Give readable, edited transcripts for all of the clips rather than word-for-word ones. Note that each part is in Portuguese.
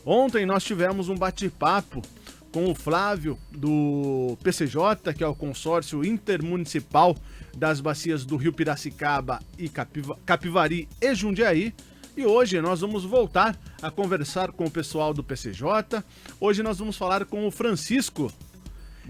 Ontem nós tivemos um bate-papo com o Flávio do PCJ, que é o Consórcio Intermunicipal das Bacias do Rio Piracicaba e Capivari e Jundiaí. E hoje nós vamos voltar a conversar com o pessoal do PCJ. Hoje nós vamos falar com o Francisco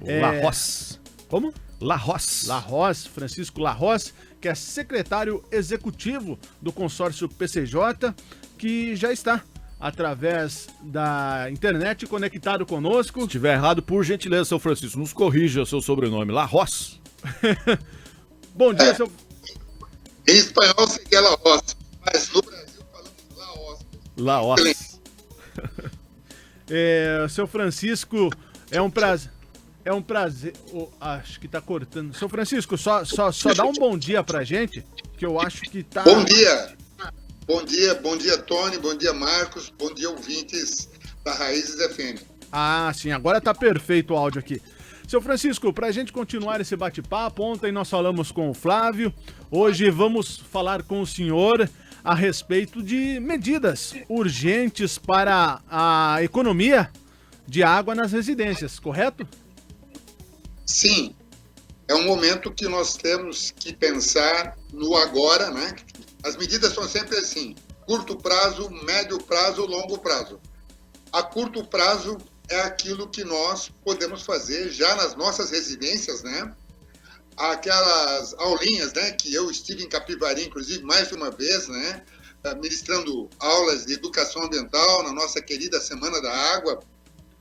Larroz. Como? Larroz. Francisco Larroz, que é secretário executivo do consórcio PCJ, que já está através da internet conectado conosco. Se estiver errado, por gentileza, seu Francisco, nos corrija o seu sobrenome. Larroz. Bom dia, seu... Em espanhol seria Larroz, mas no Brasil falamos Laos. Seu Francisco, é um prazer. Acho que tá cortando. Seu Francisco, só dá um bom dia pra gente, que eu acho que tá... Bom dia, Tony, bom dia, Marcos, bom dia, ouvintes da Raízes FM. Ah, sim, agora tá perfeito o áudio aqui. Seu Francisco, pra gente continuar esse bate-papo, ontem nós falamos com o Flávio, hoje vamos falar com o senhor a respeito de medidas urgentes para a economia de água nas residências, correto? Sim, é um momento que nós temos que pensar no agora, né? As medidas são sempre assim, curto prazo, médio prazo, longo prazo. A curto prazo é aquilo que nós podemos fazer já nas nossas residências, né? Aquelas aulinhas, né? Que eu estive em Capivari, inclusive, mais de uma vez, né? Ministrando aulas de educação ambiental na nossa querida Semana da Água.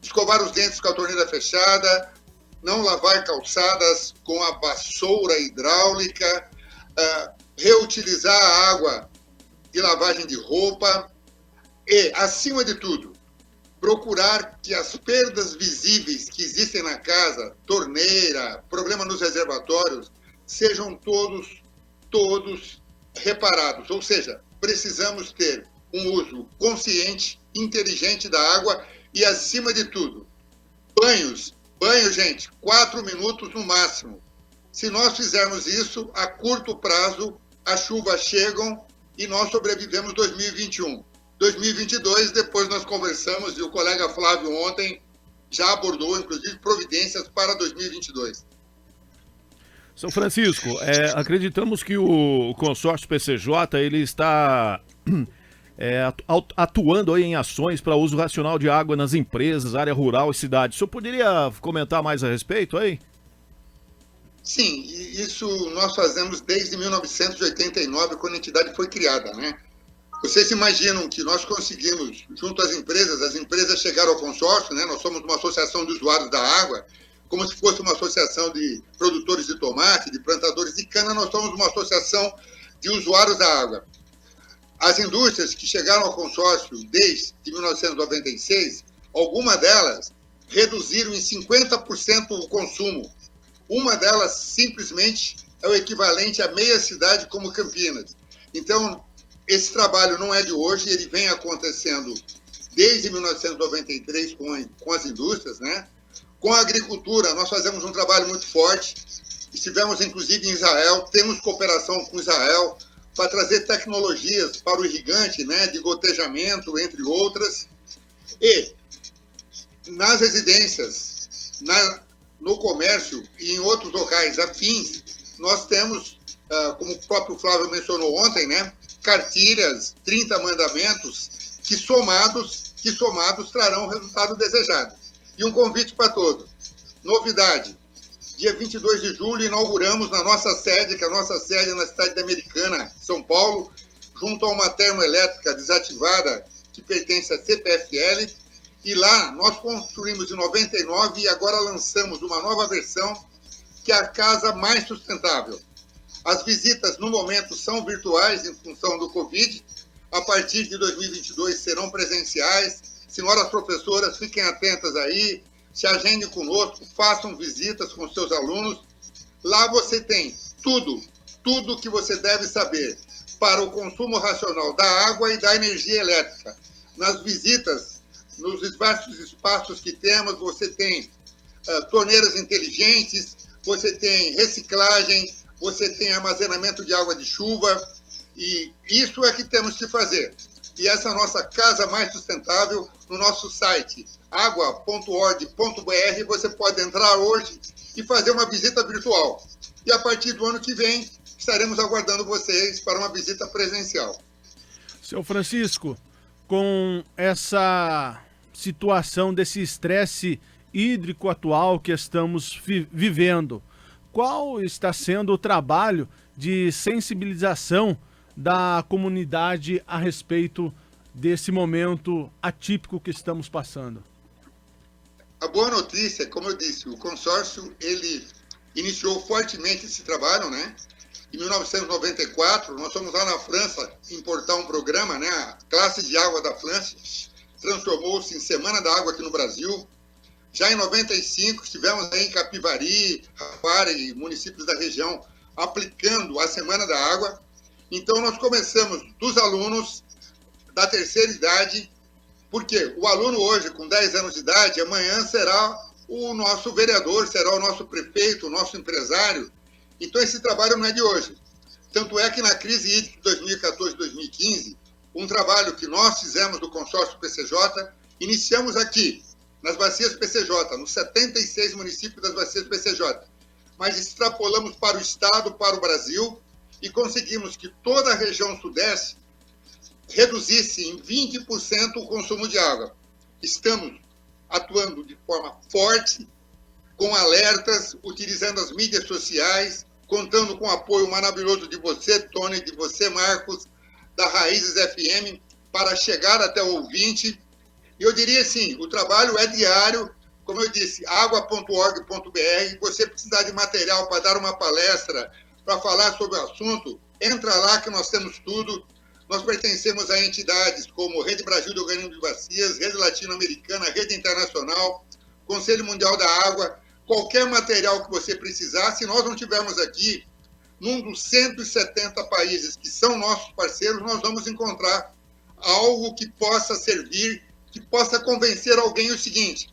Escovar os dentes com a torneira fechada, não lavar calçadas com a vassoura hidráulica, reutilizar a água de lavagem de roupa e, acima de tudo, procurar que as perdas visíveis que existem na casa, torneira, problema nos reservatórios, sejam todos reparados. Ou seja, precisamos ter um uso consciente, inteligente da água e, acima de tudo, banho, gente, 4 minutos no máximo. Se nós fizermos isso, a curto prazo, as chuvas chegam e nós sobrevivemos 2021. 2022, depois nós conversamos e o colega Flávio ontem já abordou, inclusive, providências para 2022. Seu Francisco, acreditamos que o consórcio PCJ ele está atuando aí em ações para uso racional de água nas empresas, área rural e cidade. O senhor poderia comentar mais a respeito aí? Sim, isso nós fazemos desde 1989, quando a entidade foi criada, né? Vocês imaginam que nós conseguimos, junto às empresas chegaram ao consórcio, né? Nós somos uma associação de usuários da água, como se fosse uma associação de produtores de tomate, de plantadores de cana, nós somos uma associação de usuários da água. As indústrias que chegaram ao consórcio desde 1996, algumas delas reduziram em 50% o consumo. Uma delas, simplesmente, é o equivalente a meia cidade como Campinas. Então, esse trabalho não é de hoje, ele vem acontecendo desde 1993 com as indústrias, né? Com a agricultura, nós fazemos um trabalho muito forte. Estivemos, inclusive, em Israel, temos cooperação com Israel, para trazer tecnologias para o irrigante, né, de gotejamento, entre outras. E nas residências, no comércio e em outros locais afins, nós temos, como o próprio Flávio mencionou ontem, né, cartilhas, 30 mandamentos, que somados trarão o resultado desejado. E um convite para todos. Novidade. Dia 22 de julho, inauguramos na nossa sede, que é a nossa sede é na cidade da Americana, São Paulo, junto a uma termoelétrica desativada que pertence à CPFL. E lá nós construímos em 99 e agora lançamos uma nova versão, que é a casa mais sustentável. As visitas, no momento, são virtuais em função do Covid. A partir de 2022 serão presenciais. Senhoras professoras, fiquem atentas aí. Se agendem conosco, façam visitas com seus alunos. Lá você tem tudo que você deve saber para o consumo racional da água e da energia elétrica. Nas visitas, nos vastos espaços que temos, você tem torneiras inteligentes, você tem reciclagem, você tem armazenamento de água de chuva, e isso é que temos que fazer. e essa nossa casa mais sustentável no nosso site agua.org.br. Você pode entrar hoje e fazer uma visita virtual. E a partir do ano que vem, estaremos aguardando vocês para uma visita presencial. Seu Francisco, com essa situação desse estresse hídrico atual que estamos vivendo, qual está sendo o trabalho de sensibilização da comunidade a respeito desse momento atípico que estamos passando? A boa notícia, como eu disse, o consórcio ele iniciou fortemente esse trabalho, né? Em 1994, nós fomos lá na França importar um programa, né? A Classe de Água da França transformou-se em Semana da Água aqui no Brasil. Já em 95, estivemos aí em Capivari, Rapara e municípios da região aplicando a Semana da Água. Então, nós começamos dos alunos da terceira idade, porque o aluno hoje, com 10 anos de idade, amanhã será o nosso vereador, será o nosso prefeito, o nosso empresário. Então, esse trabalho não é de hoje. Tanto é que na crise hídrica de 2014-2015, um trabalho que nós fizemos do consórcio PCJ, iniciamos aqui, nas bacias PCJ, nos 76 municípios das bacias PCJ, mas extrapolamos para o Estado, para o Brasil, e conseguimos que toda a região sudeste reduzisse em 20% o consumo de água. Estamos atuando de forma forte, com alertas, utilizando as mídias sociais, contando com o apoio maravilhoso de você, Tony, de você, Marcos, da Raízes FM, para chegar até o ouvinte. E eu diria assim, o trabalho é diário, como eu disse, agua.org.br. Você precisar de material para dar uma palestra, para falar sobre o assunto, entra lá que nós temos tudo. Nós pertencemos a entidades como Rede Brasil de Organismo de Bacias, Rede Latino-Americana, Rede Internacional, Conselho Mundial da Água. Qualquer material que você precisar, se nós não tivermos aqui, num dos 170 países que são nossos parceiros, nós vamos encontrar algo que possa servir, que possa convencer alguém o seguinte: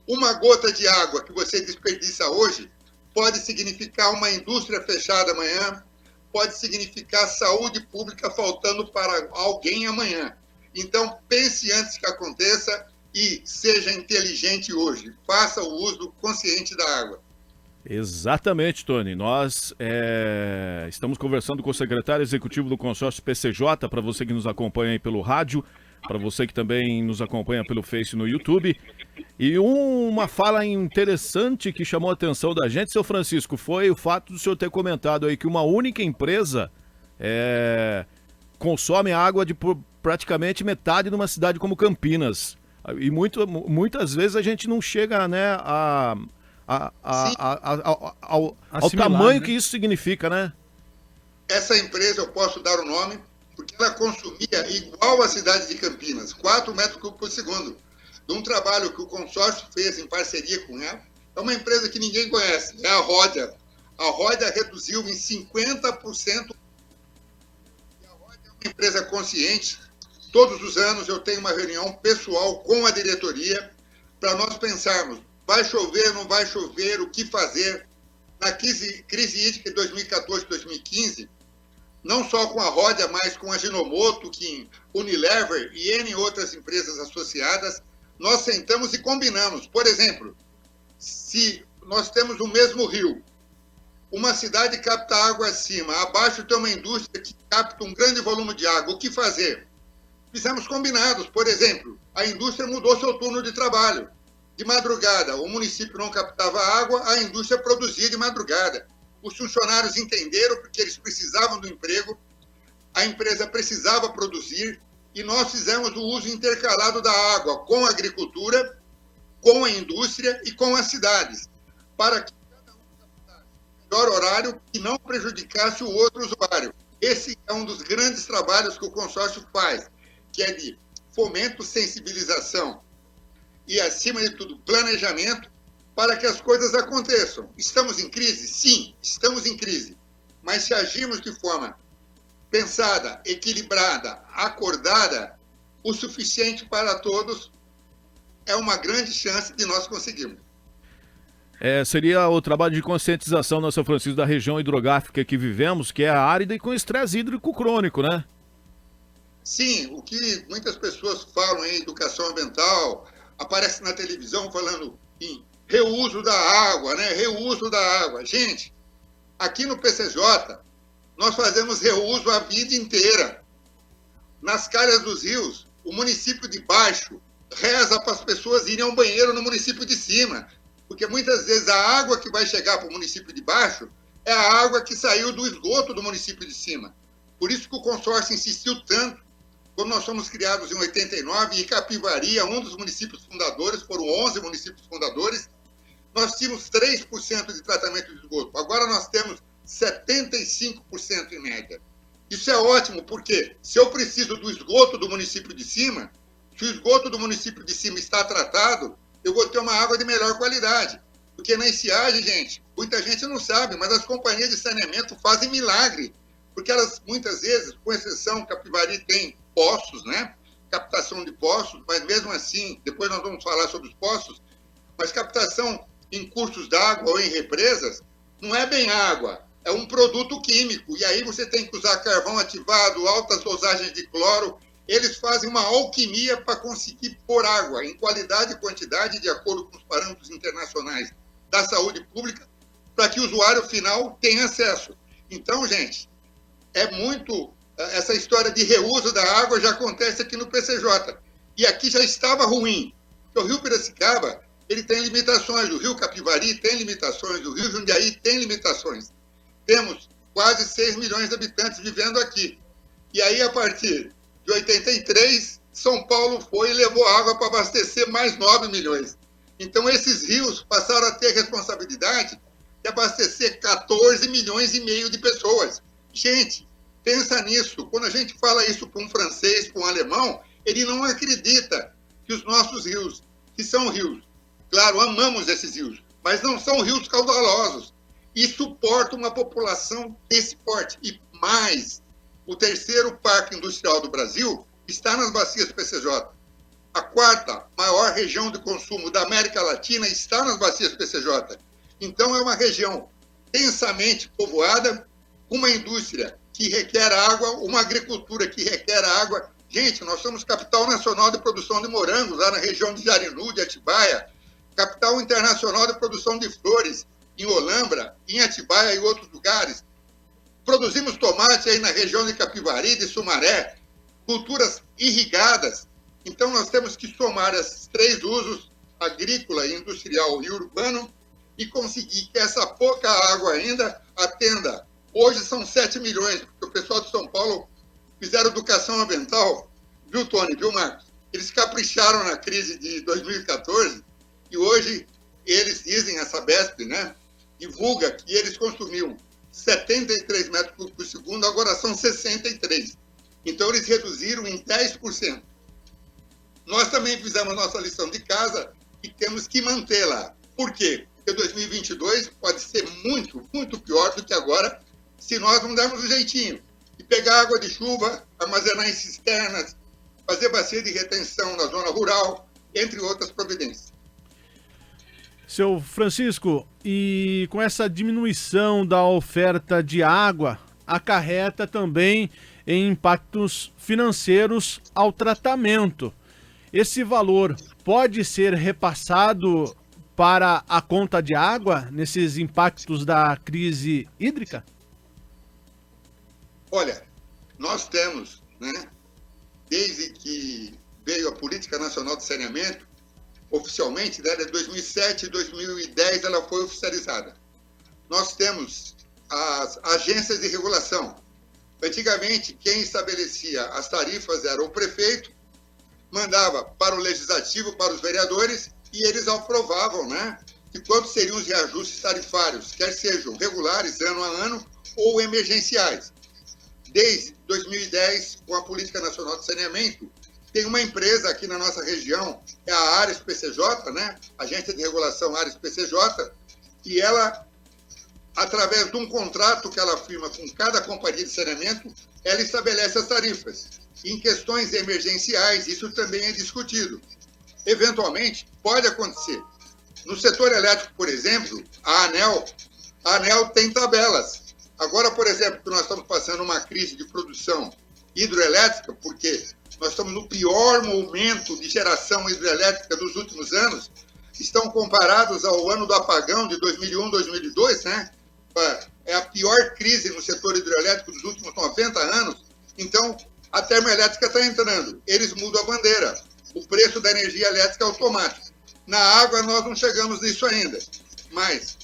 uma gota de água que você desperdiça hoje pode significar uma indústria fechada amanhã, pode significar saúde pública faltando para alguém amanhã. Então, pense antes que aconteça e seja inteligente hoje. Faça o uso consciente da água. Exatamente, Tony. Nós estamos conversando com o secretário executivo do consórcio PCJ, para você que nos acompanha aí pelo rádio, para você que também nos acompanha pelo Face no YouTube. E uma fala interessante que chamou a atenção da gente, seu Francisco, foi o fato do senhor ter comentado aí que uma única empresa consome água de praticamente metade de uma cidade como Campinas. E muitas vezes a gente não chega, né, ao tamanho, né, que isso significa, né? Essa empresa, eu posso dar o nome, porque ela consumia igual a cidade de Campinas, 4 metros cúbicos por segundo, de um trabalho que o consórcio fez em parceria com ela. É uma empresa que ninguém conhece, é a Rodia. A Rodia reduziu em 50%. E a Rodia é uma empresa consciente. Todos os anos eu tenho uma reunião pessoal com a diretoria para nós pensarmos, vai chover, não vai chover, o que fazer. Na crise hídrica de 2014-2015, não só com a Rodia, mas com a Ginomoto, Unilever e N outras empresas associadas, nós sentamos e combinamos. Por exemplo, se nós temos o mesmo rio, uma cidade capta água acima, abaixo tem uma indústria que capta um grande volume de água, o que fazer? Fizemos combinados. Por exemplo, a indústria mudou seu turno de trabalho. De madrugada, o município não captava água, a indústria produzia de madrugada. Os funcionários entenderam porque eles precisavam do emprego, a empresa precisava produzir, e nós fizemos o uso intercalado da água com a agricultura, com a indústria e com as cidades, para que cada um captasse o melhor horário e não prejudicasse o outro usuário. Esse é um dos grandes trabalhos que o consórcio faz, que é de fomento, sensibilização e, acima de tudo, planejamento para que as coisas aconteçam. Estamos em crise? Sim, estamos em crise. Mas se agirmos de forma pensada, equilibrada, acordada, o suficiente para todos, é uma grande chance de nós conseguirmos. Seria o trabalho de conscientização, né, São Francisco, da região hidrográfica que vivemos, que é árida e com estresse hídrico crônico, né? Sim, o que muitas pessoas falam em educação ambiental, aparece na televisão falando em reuso da água, né? Reuso da água. Gente, aqui no PCJ, nós fazemos reuso a vida inteira. Nas calhas dos rios, o município de baixo reza para as pessoas irem ao banheiro no município de cima, porque muitas vezes a água que vai chegar para o município de baixo é a água que saiu do esgoto do município de cima. Por isso que o consórcio insistiu tanto, quando nós fomos criados em 89, e Capivari é um dos municípios fundadores, foram 11 municípios fundadores, nós tínhamos 3% de tratamento de esgoto. Agora nós temos 75% em média. Isso é ótimo, porque se eu preciso do esgoto do município de cima, se o esgoto do município de cima está tratado, eu vou ter uma água de melhor qualidade. Porque na estiagem, gente, muita gente não sabe, mas as companhias de saneamento fazem milagre. Porque elas, muitas vezes, com exceção, Capivari tem poços, né? Captação de poços, mas mesmo assim, depois nós vamos falar sobre os poços, mas captação em cursos d'água ou em represas não é bem água, é um produto químico. E aí você tem que usar carvão ativado, altas dosagens de cloro. Eles fazem uma alquimia para conseguir pôr água em qualidade e quantidade, de acordo com os parâmetros internacionais da saúde pública, para que o usuário final tenha acesso. Então, gente, é muito... Essa história de reuso da água já acontece aqui no PCJ. E aqui já estava ruim. Porque o Rio Piracicaba, ele tem limitações. O Rio Capivari tem limitações. O Rio Jundiaí tem limitações. Temos quase 6 milhões de habitantes vivendo aqui. E aí, a partir de 83, São Paulo foi e levou água para abastecer mais 9 milhões. Então, esses rios passaram a ter responsabilidade de abastecer 14 milhões e meio de pessoas. Gente, pensa nisso. Quando a gente fala isso para um francês, para um alemão, ele não acredita que os nossos rios, que são rios, claro, amamos esses rios, mas não são rios caudalosos e suportam uma população desse porte. E mais, o terceiro parque industrial do Brasil está nas bacias PCJ. A quarta maior região de consumo da América Latina está nas bacias PCJ. Então, é uma região densamente povoada, com uma indústria que requer água, uma agricultura que requer água. Gente, nós somos capital nacional de produção de morangos, lá na região de Jarinu, de Atibaia, capital internacional de produção de flores, em Olambra, em Atibaia e outros lugares. Produzimos tomate aí na região de Capivari, de Sumaré, culturas irrigadas. Então, nós temos que somar esses três usos, agrícola, industrial e urbano, e conseguir que essa pouca água ainda atenda. Hoje são 7 milhões, porque o pessoal de São Paulo fizeram educação ambiental, viu, Tony, viu, Marcos? Eles capricharam na crise de 2014 e hoje eles dizem, a Sabesp, né, divulga que eles consumiam 73 metros cúbicos por segundo, agora são 63. Então, eles reduziram em 10%. Nós também fizemos a nossa lição de casa e temos que mantê-la. Por quê? Porque 2022 pode ser muito, muito pior do que agora, se nós não dermos um jeitinho de pegar água de chuva, armazenar em cisternas, fazer bacia de retenção na zona rural, entre outras providências. Seu Francisco, e com essa diminuição da oferta de água, acarreta também em impactos financeiros ao tratamento. Esse valor pode ser repassado para a conta de água nesses impactos da crise hídrica? Olha, nós temos, né, desde que veio a Política Nacional de Saneamento, oficialmente, né, de 2007 e 2010 ela foi oficializada. Nós temos as agências de regulação. Antigamente, quem estabelecia as tarifas era o prefeito, mandava para o legislativo, para os vereadores, e eles aprovavam, né, de quantos seriam os reajustes tarifários, quer sejam regulares, ano a ano, ou emergenciais. Desde 2010, com a Política Nacional de Saneamento, tem uma empresa aqui na nossa região, é a Ares PCJ, né, Agência de Regulação Ares PCJ, e ela, através de um contrato que ela firma com cada companhia de saneamento, ela estabelece as tarifas. Em questões emergenciais, isso também é discutido. Eventualmente, pode acontecer. No setor elétrico, por exemplo, a ANEEL tem tabelas. Agora, por exemplo, que nós estamos passando uma crise de produção hidroelétrica, porque nós estamos no pior momento de geração hidroelétrica dos últimos anos, estão comparados ao ano do apagão de 2001, 2002, né? É a pior crise no setor hidroelétrico dos últimos 90 anos. Então, a termoelétrica está entrando. Eles mudam a bandeira. O preço da energia elétrica é automático. Na água, nós não chegamos nisso ainda. Mas,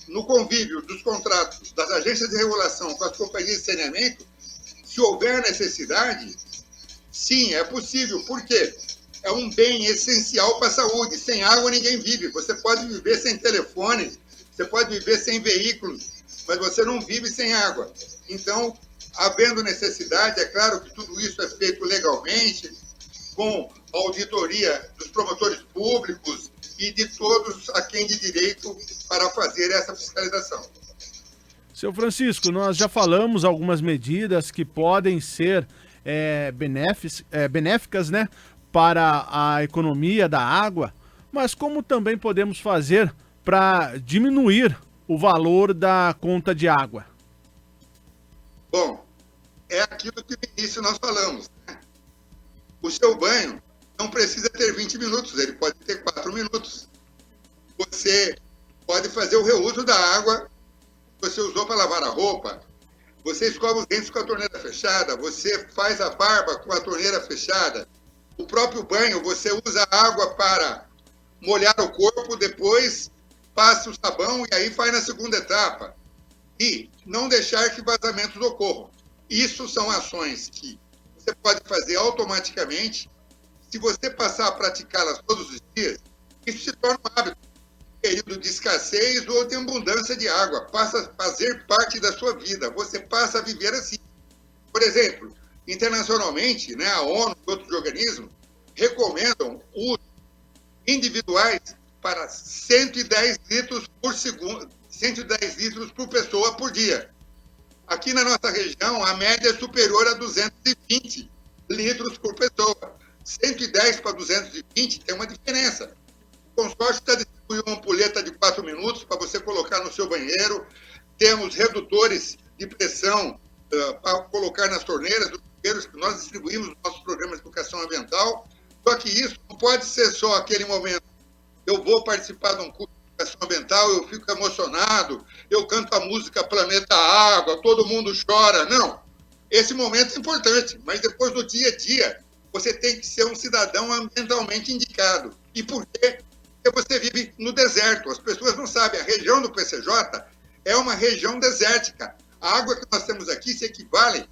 no convívio dos contratos das agências de regulação com as companhias de saneamento, se houver necessidade, sim, é possível. Por quê? É um bem essencial para a saúde. Sem água, ninguém vive. Você pode viver sem telefone, você pode viver sem veículos, mas você não vive sem água. Então, havendo necessidade, é claro que tudo isso é feito legalmente, com a auditoria dos promotores públicos e de todos a quem de direito para fazer essa fiscalização. Seu Francisco, nós já falamos algumas medidas que podem ser benéficas, né, para a economia da água, mas como também podemos fazer para diminuir o valor da conta de água? Bom, é aquilo que no início nós falamos, né? O seu banho não precisa ter 20 minutos, ele pode ter 4 minutos. Você pode fazer o reuso da água que você usou para lavar a roupa, você escova os dentes com a torneira fechada, você faz a barba com a torneira fechada. O próprio banho, você usa a água para molhar o corpo, depois passa o sabão e aí faz na segunda etapa. E não deixar que vazamentos ocorram. Isso são ações que você pode fazer automaticamente. Se você passar a praticá-las todos os dias, isso se torna um hábito. Período de escassez ou de abundância de água passa a fazer parte da sua vida. Você passa a viver assim. Por exemplo, internacionalmente, né, a ONU e outros organismos recomendam uso individuais para 110 litros por segundo, 110 litros por pessoa por dia. Aqui na nossa região, a média é superior a 220 litros por pessoa. 110 para 220 tem uma diferença. O consórcio está distribuindo uma ampulheta de 4 minutos para você colocar no seu banheiro. Temos redutores de pressão para colocar nas torneiras dos banheiros que nós distribuímos no nosso programa de educação ambiental. Só que isso não pode ser só aquele momento. Eu vou participar de um curso de educação ambiental, eu fico emocionado, eu canto a música Planeta Água, todo mundo chora. Não, esse momento é importante, mas depois do dia a dia, você tem que ser um cidadão ambientalmente indicado. E por quê? Porque você vive no deserto. As pessoas não sabem, a região do PCJ é uma região desértica. A água que nós temos aqui se equivale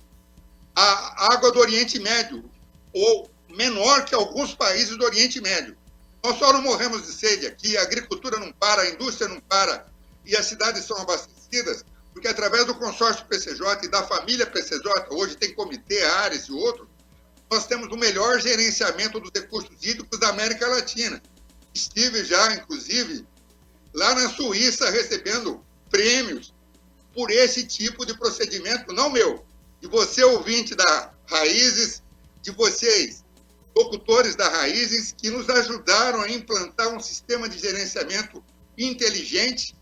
à água do Oriente Médio, ou menor que alguns países do Oriente Médio. Nós só não morremos de sede aqui, a agricultura não para, a indústria não para, e as cidades são abastecidas, porque através do consórcio PCJ e da família PCJ, hoje tem comitê, Ares e outros, nós temos o melhor gerenciamento dos recursos hídricos da América Latina. Estive já, inclusive, lá na Suíça, recebendo prêmios por esse tipo de procedimento, não meu, de você, ouvinte da Raízes, de vocês, locutores da Raízes, que nos ajudaram a implantar um sistema de gerenciamento inteligente,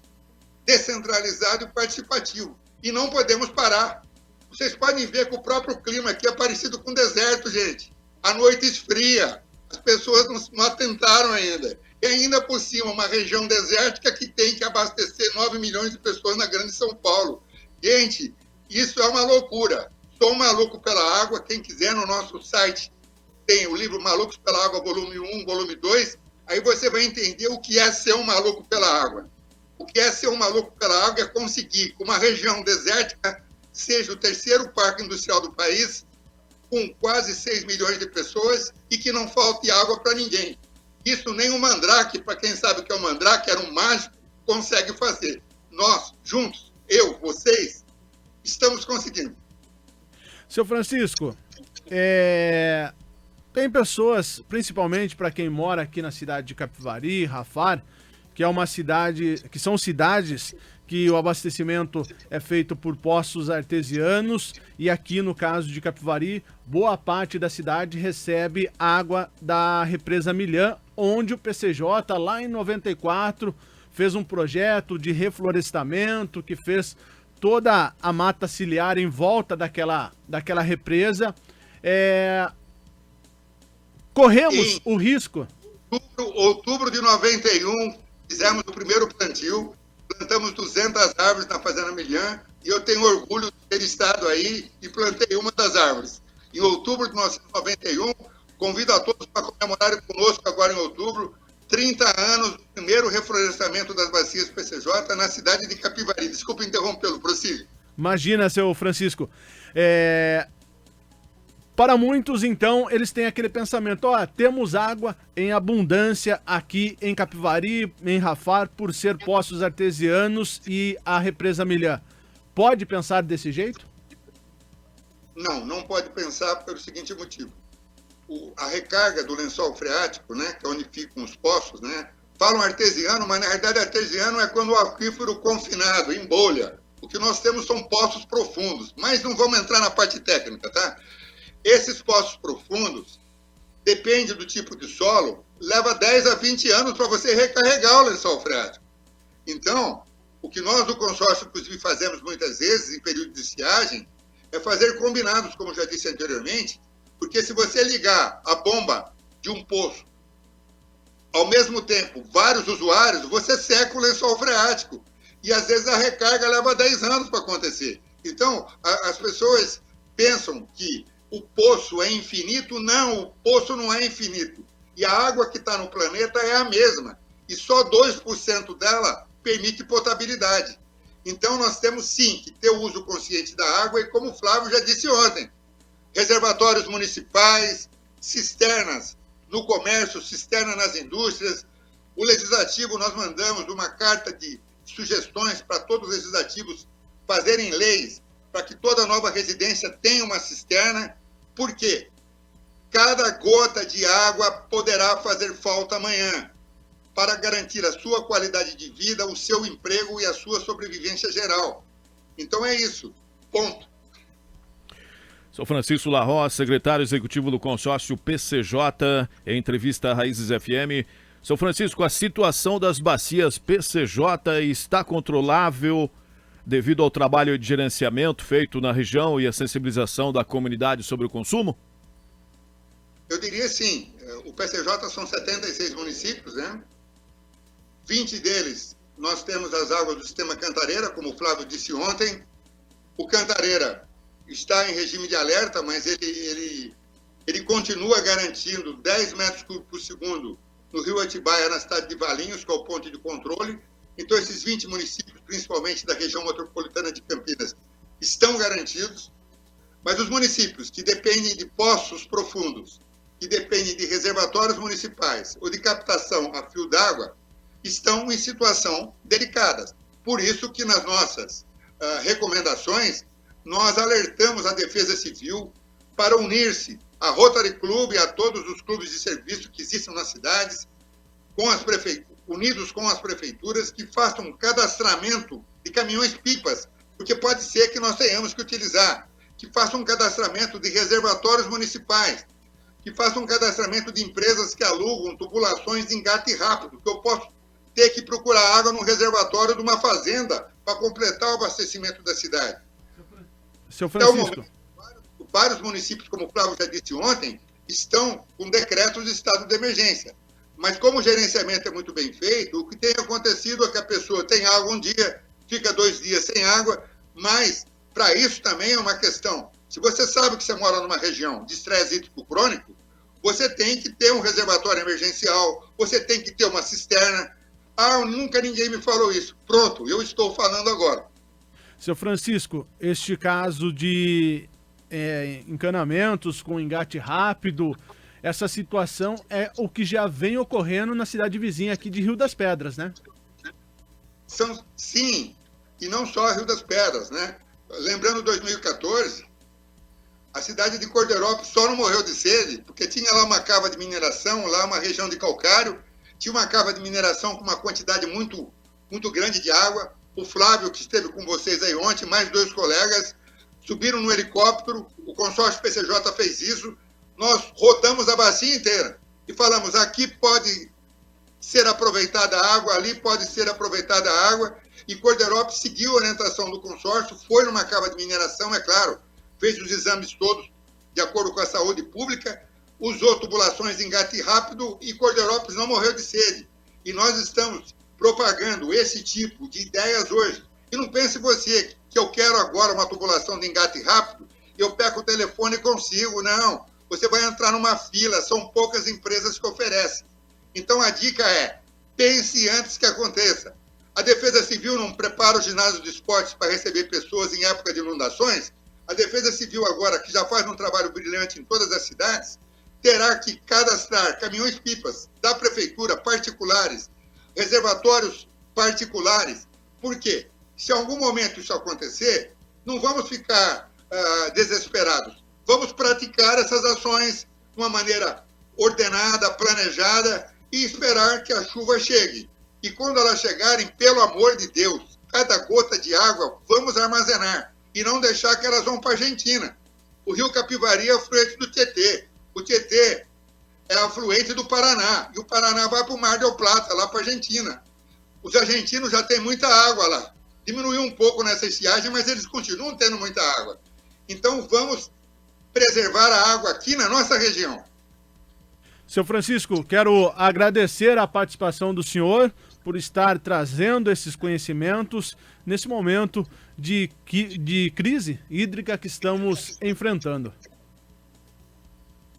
descentralizado e participativo. E não podemos parar. Vocês podem ver que o próprio clima aqui é parecido com o deserto, gente. A noite esfria, as pessoas não atentaram ainda. E ainda por cima, uma região desértica que tem que abastecer 9 milhões de pessoas na grande São Paulo. Gente, isso é uma loucura. Sou um maluco pela água. Quem quiser, no nosso site tem o livro Malucos pela Água, volume 1, volume 2. Aí você vai entender o que é ser um maluco pela água. O que é ser um maluco pela água é conseguir que uma região desértica seja o terceiro parque industrial do país, com quase 6 milhões de pessoas, e que não falte água para ninguém. Isso nem o Mandrake, para quem sabe o que é o Mandrake, era um mágico, consegue fazer. Nós, juntos, eu, vocês, estamos conseguindo. Seu Francisco, tem pessoas, principalmente para quem mora aqui na cidade de Capivari, Rafar, que é uma cidade, que são cidades que o abastecimento é feito por poços artesianos, e aqui no caso de Capivari, boa parte da cidade recebe água da represa Milhã, onde o PCJ lá em 94 fez um projeto de reflorestamento que fez toda a mata ciliar em volta daquela represa, Corremos o risco. Outubro de 91, fizemos o primeiro plantio, plantamos 200 árvores na Fazenda Milhã, e eu tenho orgulho de ter estado aí e plantei uma das árvores. Em outubro de 1991, convido a todos para comemorarem conosco agora em outubro, 30 anos do primeiro reflorestamento das bacias PCJ na cidade de Capivari. Desculpa interrompê-lo, prossiga. Imagina, seu Francisco. Para muitos, então, eles têm aquele pensamento, temos água em abundância aqui em Capivari, em Rafar, por ser poços artesianos e a represa Milhã. Pode pensar desse jeito? Não pode pensar pelo seguinte motivo. A recarga do lençol freático, né, que é onde ficam os poços, né, falam artesiano, mas na verdade artesiano é quando o aquífero confinado, em bolha. O que nós temos são poços profundos, mas não vamos entrar na parte técnica, tá? Esses poços profundos, depende do tipo de solo, leva 10 a 20 anos para você recarregar o lençol freático. Então, o que nós do consórcio, inclusive, fazemos muitas vezes, em período de estiagem, é fazer combinados, como já disse anteriormente, porque se você ligar a bomba de um poço, ao mesmo tempo, vários usuários, você seca o lençol freático. E, às vezes, a recarga leva 10 anos para acontecer. Então, as pessoas pensam que o poço é infinito. Não, o poço não é infinito. E a água que está no planeta é a mesma. E só 2% dela permite potabilidade. Então, nós temos, sim, que ter o uso consciente da água e, como o Flávio já disse ontem, reservatórios municipais, cisternas no comércio, cisterna nas indústrias. O Legislativo, nós mandamos uma carta de sugestões para todos os legislativos fazerem leis para que toda nova residência tenha uma cisterna. Por quê? Cada gota de água poderá fazer falta amanhã para garantir a sua qualidade de vida, o seu emprego e a sua sobrevivência geral. Então é isso. Ponto. Sou Francisco Larroz, secretário executivo do consórcio PCJ, em entrevista à Raízes FM. Sou Francisco, a situação das bacias PCJ está controlável devido ao trabalho de gerenciamento feito na região e a sensibilização da comunidade sobre o consumo? Eu diria sim. O PCJ são 76 municípios, né? 20 deles nós temos as águas do sistema Cantareira, como o Flávio disse ontem. O Cantareira está em regime de alerta, mas ele continua garantindo 10 metros cúbicos por segundo no rio Atibaia, na cidade de Valinhos, que é o ponto de controle. Então, esses 20 municípios, principalmente da região metropolitana de Campinas, estão garantidos. Mas os municípios que dependem de poços profundos, que dependem de reservatórios municipais ou de captação a fio d'água, estão em situação delicada. Por isso que nas nossas recomendações, nós alertamos a Defesa Civil para unir-se a Rotary Club e a todos os clubes de serviço que existem nas cidades, unidos com as prefeituras, que façam um cadastramento de caminhões-pipas, porque pode ser que nós tenhamos que utilizar, que façam um cadastramento de reservatórios municipais, que façam um cadastramento de empresas que alugam tubulações de engate rápido, que eu posso ter que procurar água no reservatório de uma fazenda para completar o abastecimento da cidade. Seu Francisco. Vários municípios, como o Flávio já disse ontem, estão com decretos de estado de emergência. Mas como o gerenciamento é muito bem feito, o que tem acontecido é que a pessoa tem água um dia, fica 2 dias sem água, mas para isso também é uma questão. Se você sabe que você mora numa região de estresse hídrico crônico, você tem que ter um reservatório emergencial, você tem que ter uma cisterna. Nunca ninguém me falou isso. Pronto, eu estou falando agora. Seu Francisco, este caso de encanamentos com engate rápido, essa situação é o que já vem ocorrendo na cidade vizinha aqui de Rio das Pedras, né? Sim, e não só Rio das Pedras, né? Lembrando 2014, a cidade de Corderópolis só não morreu de sede, porque tinha lá uma cava de mineração, lá uma região de calcário, tinha uma cava de mineração com uma quantidade muito, muito grande de água. O Flávio, que esteve com vocês aí ontem, mais 2 colegas, subiram no helicóptero, o consórcio PCJ fez isso, nós rodamos a bacia inteira e falamos, aqui pode ser aproveitada a água, ali pode ser aproveitada a água, e Corderópolis seguiu a orientação do consórcio, foi numa cava de mineração, é claro, fez os exames todos, de acordo com a saúde pública, usou tubulações de engate rápido e Corderópolis não morreu de sede. E nós estamos propagando esse tipo de ideias hoje. E não pense você que eu quero agora uma tubulação de engate rápido e eu pego o telefone e consigo. Não, você vai entrar numa fila, são poucas empresas que oferecem. Então a dica é, pense antes que aconteça. A Defesa Civil não prepara o ginásio de esportes para receber pessoas em época de inundações? A Defesa Civil agora, que já faz um trabalho brilhante em todas as cidades, terá que cadastrar caminhões-pipas da prefeitura particulares, reservatórios particulares. Por quê? Se em algum momento isso acontecer, não vamos ficar desesperados. Vamos praticar essas ações de uma maneira ordenada, planejada e esperar que a chuva chegue. E quando elas chegarem, pelo amor de Deus, cada gota de água vamos armazenar e não deixar que elas vão para a Argentina. O rio Capivari é afluente do Tietê. O Tietê é afluente do Paraná. E o Paraná vai para o Mar del Plata, lá para a Argentina. Os argentinos já têm muita água lá. Diminuiu um pouco nessa estiagem, mas eles continuam tendo muita água. Então vamos preservar a água aqui na nossa região. Seu Francisco, quero agradecer a participação do senhor por estar trazendo esses conhecimentos nesse momento de crise hídrica que estamos enfrentando.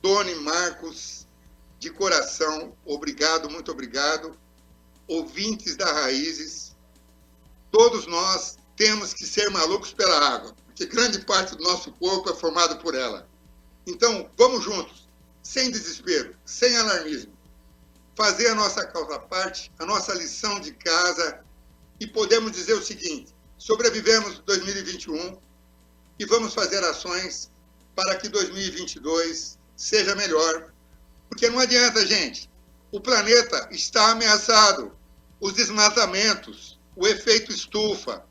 Tony, Marcos, de coração, obrigado, muito obrigado. Ouvintes da Raízes, todos nós temos que ser malucos pela água, porque grande parte do nosso corpo é formado por ela. Então, vamos juntos, sem desespero, sem alarmismo, fazer a nossa causa parte, a nossa lição de casa, e podemos dizer o seguinte: sobrevivemos 2021 e vamos fazer ações para que 2022 seja melhor. Porque não adianta, gente. O planeta está ameaçado. Os desmatamentos, o efeito estufa,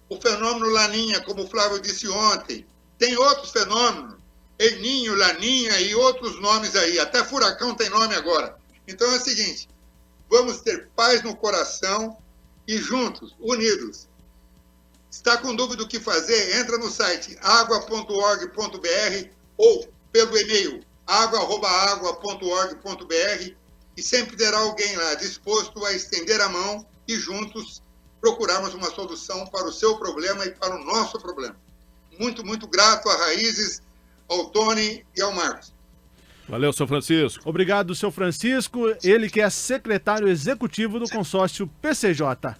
o fenômeno Laninha, como o Flávio disse ontem, tem outros fenômenos, El Niño, Laninha e outros nomes aí, até furacão tem nome agora. Então é o seguinte, vamos ter paz no coração e juntos, unidos. Está com dúvida do que fazer? Entra no site agua.org.br ou pelo e-mail agua@agua.org.br e sempre terá alguém lá disposto a estender a mão e juntos procurarmos uma solução para o seu problema e para o nosso problema. Muito, muito grato a Raízes, ao Tony e ao Marcos. Valeu, seu Francisco. Obrigado, seu Francisco, ele que é secretário executivo do consórcio PCJ.